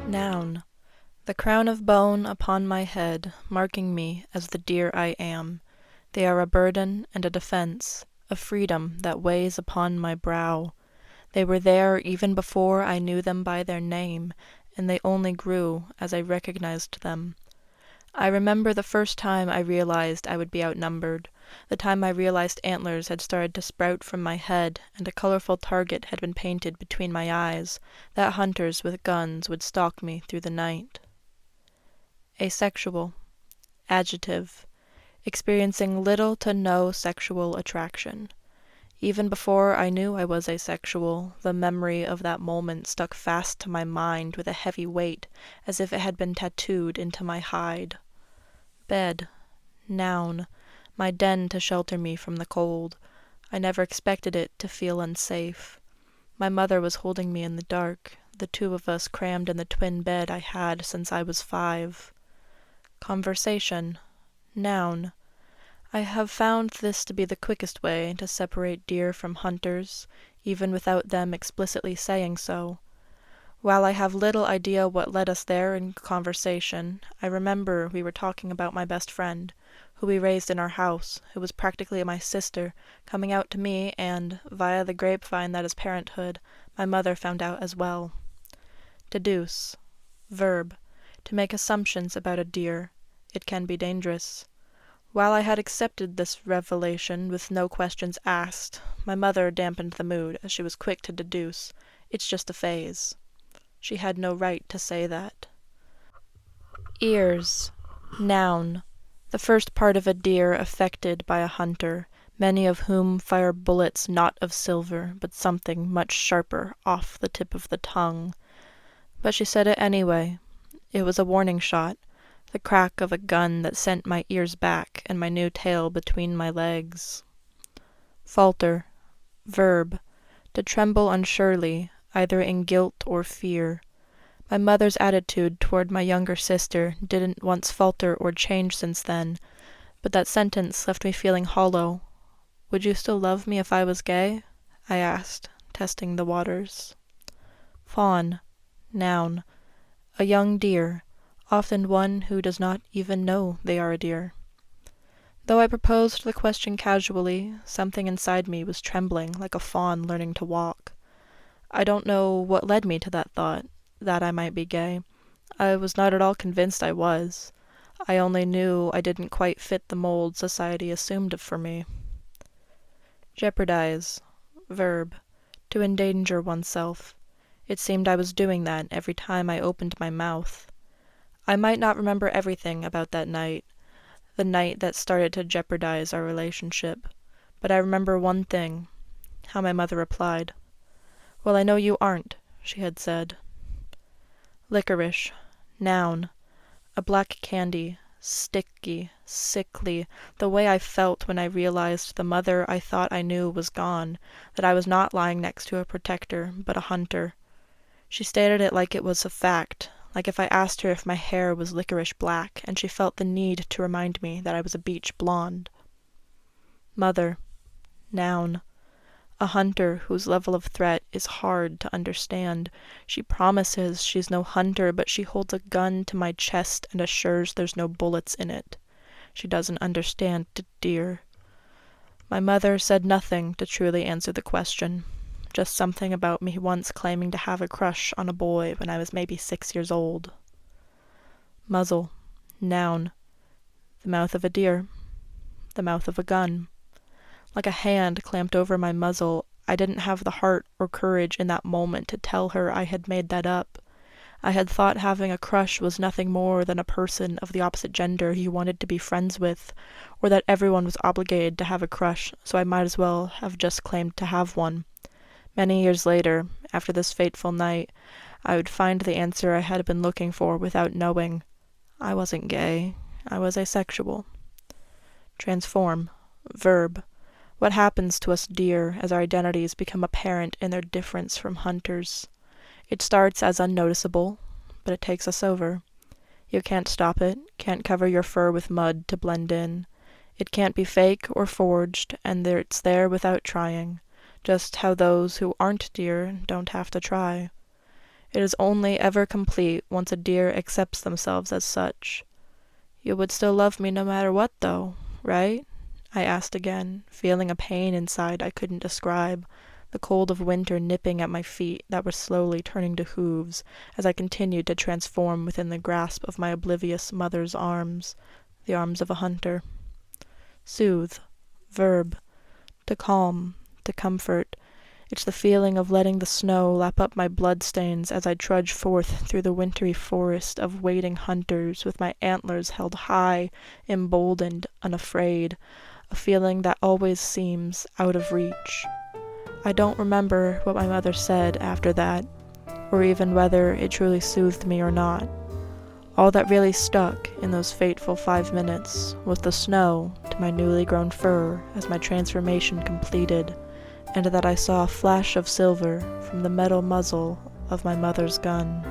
Noun. The crown of bone upon my head, marking me as the deer I am. They are a burden and a defense, a freedom that weighs upon my brow. They were there even before I knew them by their name, and they only grew as I recognized them. I remember the first time I realized I would be outnumbered, the time I realized antlers had started to sprout from my head and a colorful target had been painted between my eyes, that hunters with guns would stalk me through the night. Asexual. Adjective. Experiencing little to no sexual attraction. Even before I knew I was asexual, the memory of that moment stuck fast to my mind with a heavy weight, as if it had been tattooed into my hide. Bed. Noun. My den to shelter me from the cold. I never expected it to feel unsafe. My mother was holding me in the dark, the two of us crammed in the twin bed I had since I was 5. Conversation. Noun. I have found this to be the quickest way to separate deer from hunters, even without them explicitly saying so. While I have little idea what led us there in conversation, I remember we were talking about my best friend, who we raised in our house, who was practically my sister, coming out to me, and, via the grapevine that is parenthood, my mother found out as well. Deduce. Verb. To make assumptions about a deer. It can be dangerous. While I had accepted this revelation with no questions asked, my mother dampened the mood, as she was quick to deduce, "It's just a phase." She had no right to say that. Ears. Noun. The first part of a deer affected by a hunter, many of whom fire bullets not of silver, but something much sharper off the tip of the tongue. But she said it anyway. It was a warning shot, the crack of a gun that sent my ears back and my new tail between my legs. Falter. Verb. To tremble unsurely, either in guilt or fear. My mother's attitude toward my younger sister didn't once falter or change since then, but that sentence left me feeling hollow. "Would you still love me if I was gay?" I asked, testing the waters. Fawn. Noun. A young deer, often one who does not even know they are a deer. Though I proposed the question casually, something inside me was trembling like a fawn learning to walk. I don't know what led me to that thought, that I might be gay. I was not at all convinced I was. I only knew I didn't quite fit the mold society assumed for me. Jeopardize. Verb. To endanger oneself. It seemed I was doing that every time I opened my mouth. I might not remember everything about that night, the night that started to jeopardize our relationship, but I remember one thing, how my mother replied. "Well, I know you aren't," she had said. Licorice. Noun. A black candy, sticky, sickly, the way I felt when I realized the mother I thought I knew was gone, that I was not lying next to a protector, but a hunter. She stated it like it was a fact, like if I asked her if my hair was licorice black, and she felt the need to remind me that I was a beach blonde. Mother. Noun. A hunter whose level of threat is hard to understand. She promises she's no hunter, but she holds a gun to my chest and assures there's no bullets in it. She doesn't understand, dear. My mother said nothing to truly answer the question, just something about me once claiming to have a crush on a boy when I was maybe 6 years old. Muzzle. Noun. The mouth of a deer. The mouth of a gun. Like a hand clamped over my muzzle, I didn't have the heart or courage in that moment to tell her I had made that up. I had thought having a crush was nothing more than a person of the opposite gender you wanted to be friends with, or that everyone was obligated to have a crush, so I might as well have just claimed to have one. Many years later, after this fateful night, I would find the answer I had been looking for without knowing. I wasn't gay. I was asexual. Transform. Verb. What happens to us deer as our identities become apparent in their difference from hunters? It starts as unnoticeable, but it takes us over. You can't stop it, can't cover your fur with mud to blend in. It can't be fake or forged, and it's there without trying, just how those who aren't deer don't have to try. It is only ever complete once a deer accepts themselves as such. You would still love me no matter what, though, right? I asked again, feeling a pain inside I couldn't describe, the cold of winter nipping at my feet that were slowly turning to hooves as I continued to transform within the grasp of my oblivious mother's arms, the arms of a hunter. Soothe. Verb. To calm. To comfort. It's the feeling of letting the snow lap up my bloodstains as I trudge forth through the wintry forest of waiting hunters with my antlers held high, emboldened, unafraid, a feeling that always seems out of reach. I don't remember what my mother said after that, or even whether it truly soothed me or not. All that really stuck in those fateful 5 minutes was the snow to my newly grown fur as my transformation completed, and that I saw a flash of silver from the metal muzzle of my mother's gun.